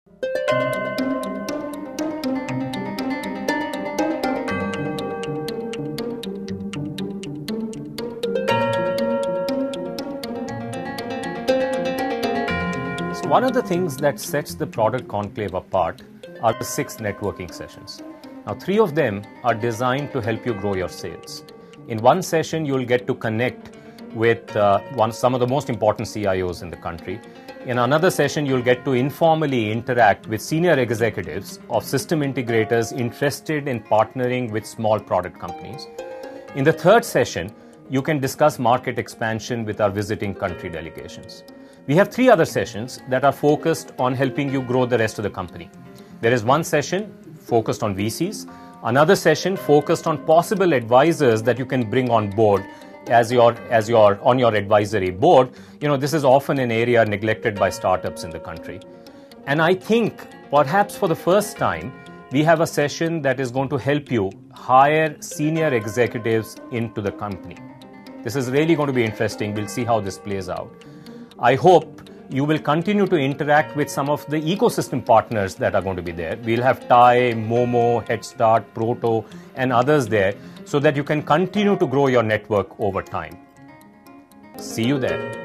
So one of the things that sets the product conclave apart are the 6 networking sessions. Now 3 of them are designed to help you grow your sales. In one session, you'll get to connect with some of the most important CIOs in the country. In another session, you'll get to informally interact with senior executives of system integrators interested in partnering with small product companies. In the third session, you can discuss market expansion with our visiting country delegations. We have 3 other sessions that are focused on helping you grow the rest of the company. There is one session focused on VCs, another session focused on possible advisors that you can bring on board as your on your advisory board. This is often an area neglected by startups in the country. And I think perhaps for the first time, we have a session that is going to help you hire senior executives into the company. This is really going to be interesting. We'll see how this plays out. I hope you will continue to interact with some of the ecosystem partners that are going to be there. We'll have TIE, Momo, HeadStart, Proto, and others there so that you can continue to grow your network over time. See you there.